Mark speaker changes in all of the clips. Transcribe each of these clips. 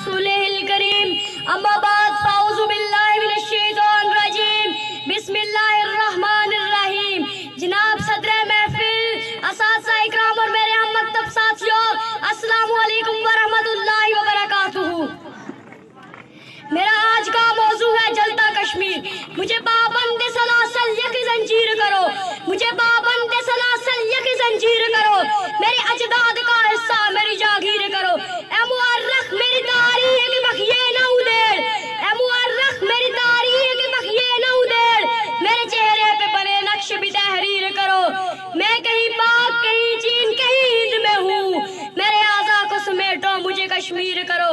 Speaker 1: रसूलिहिल करीम अम्मा बाद फाऊज़ु बिल्लाहि मिनश शैतानिर रजीम बिस्मिल्लाहिर रहमानिर रहीम। जनाब सदर महफिल, असातिज़ा इकराम और मेरे हम मकतब साथियों, अस्सलामु अलैकुम व रहमतुल्लाहि व बरकातुहू। मेरा आज का मौजू है जलता कश्मीर। मुझे पाबंद सलासल यक जंजीर करो, मुझे पाबंद सलासल यक जंजीर करो, मेरे अजदाद का हिस्सा मेरी जागीर करो। ए मुअर्रख मेरी तारीख की बखिए न उधेड़, ए मुअर्रख मेरी तारीख की बखिए न उधेड़, मेरे चेहरे पे बने नक्श भी तहरीर करो। मैं कहीं पाक कहीं चीन कहीं हिंद में हूँ, मेरे आज़ा को समेटो मुझे कश्मीर करो।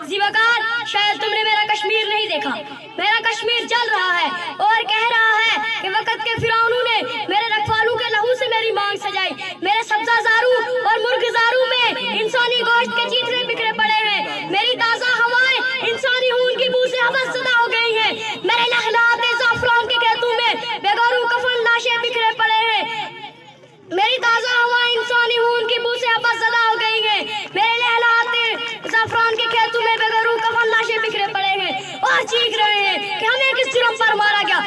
Speaker 1: ज़ीवकार, शायद तुमने मेरा कश्मीर नहीं देखा। मेरा कश्मीर जल रहा है और कह रहा है कि वक़्त के फिरौनों ने मेरे रखवालों के लहू से मेरी मांग सजाई। मेरे सब्ज़ाज़ारू और मुर्ग़ज़ारू में इंसानी गोश्त के चीथड़े बिखरे पड़े हैं। मेरी ताज़ा हवाएं इंसानी खून की बू से हवसज़दा हो गई हैं। मेरे लहलाते ज़ाफ़रान के खेतों में बेगौरू कफन लाशें बिखरे पड़े हैं। मेरी ताज़ा हवाएं इंसानी खून की बू से हवसज़दा हो गई हैं। मेरे लहलाते ज़ाफ़रान के खेतों में बेगौरू कफन लाशें बिखरे पड़े हैं और चीख रहे हैं कि हमें किस जुर्म पर मारा गया।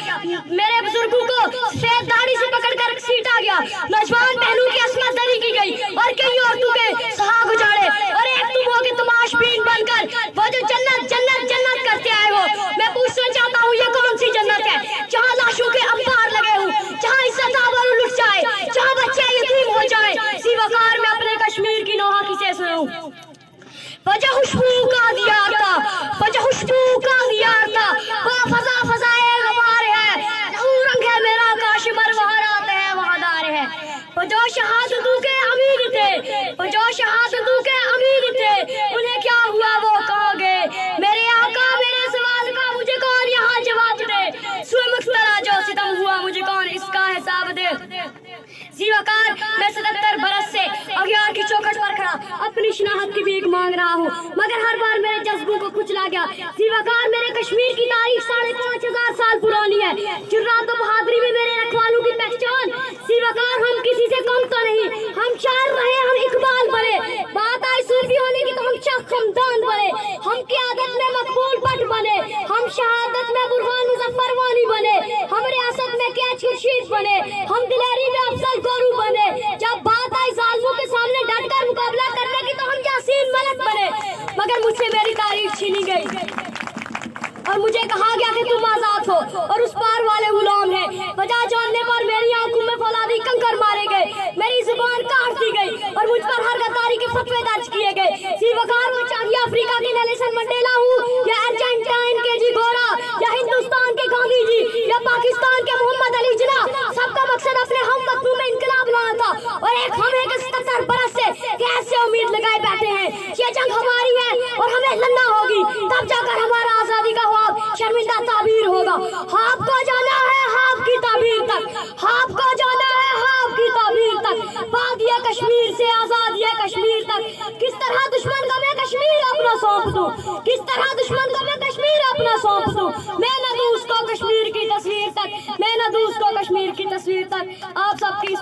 Speaker 1: मेरे बुजुर्गों को सफेद दाढ़ी से पकड़कर सीटा गया, नौजवान बहनों की अस्मत दरी की गई और कई औरतों के सुहाग उजाड़े। और एक तुम हो कि तमाशबीन बनकर वो जो जन्नत जन्नत जन्नत करते आए हो। मैं पूछना चाहता हूँ ये कौन सी जन्नत है जहाँ लाशों के अंबार लगे हों, जहाँ इज्जत आबरू लुट जाए, जहाँ बच्चे यतीम हो जाए। इसी वकार में अपने कश्मीर की नौहा किसे सुनाऊं। वजह खुशबू का दिया था, वजह खुशबू का दिया था, वो फजा फजाए गवार है, लहू रंग है मेरा काशिमर, वहाँ रात है वहाँ दार है। वो जो शहादतों के अमीर थे, वो जो शहादतों के अमीर थे, उन्हें क्या हुआ वो कहाँ गए। मेरे आका मेरे सवाल का मुझे कौन यहाँ जवाब दे, सुए मुख्तरा जो सितम हुआ मुझे कौन इसका हिसाब दे। ज़ीवकार, मैं 77 बरस से अगियार की चौखट पर खड़ा अपनी शनाख्त की भीख मांग रहा हूँ, मगर हर बार मेरे जज्बों को कुचला गया। ज़ीवकार, मेरे कश्मीर की तारीख 5,500 साल पुरानी है। जुर्रात और बहादुरी में मेरे रखवालों की पहचान। ज़ीवकार, हम किसी से कम तो नहीं, हम शायर रहे हम इकबाल बने। बात आई सूफी होने की तो हम शाह खमदान बने, हम क़ियादत में मकबूल भट्ट बने, हम शहादत में बुरहान मुज़फ़्फ़र वानी बने, हम रियासत में कैच खुर्शीद बने, हम दिलेरी में अफजल गोरू बने। जब बात आई ज़ालिमों के सामने डटकर मुकाबला करने की तो हम यासीन मलक बने, मगर मुझसे मेरी तारीख छीनी गई और मुझे कहा गया कि तुम आजाद हो और उस पार वाले गुलाम हैं। वजह जानने पर मेरी आंखों में फौलादी कंकर मारे गए, मेरी जुबान काट दी गई और मुझ पर हर गद्दारी के फतवे दर्ज किए गए। ज़ीवकार, मैं चाहे अफ्रीका के नेल्सन मंडेला हूँ या अर्जेंटाइन के जी गोरा या हिंदुस्तान के गांधी जी या पाकिस्तान के मोहम्मद अली जिन्ना, सबका मकसद अपने हम वक्तों में इनकलाब लाना था। और एक हम है कि 77 बरस से कैसे उम्मीद लगाए बैठे हैं ये जंग हमारी है और हमें लड़ना होगी, तब जाकर हमारा आजादी का ख्वाब शर्मिंदा ताबीर होगा। आपको जाना है हाफ की ताबीर तक, आपको जाना है हाफ की ताबीर तक, वादिया कश्मीर से आजादिया कश्मीर तक। किस तरह दुश्मन को मैं कश्मीर अपना सौंप दूं, किस तरह दुश्मन को मैं कश्मीर अपना सौंप दूं। मैं न दूं उसको कश्मीर की तस्वीर तक, मैं न दूं उसको कश्मीर की तस्वीर तक। आप सबकी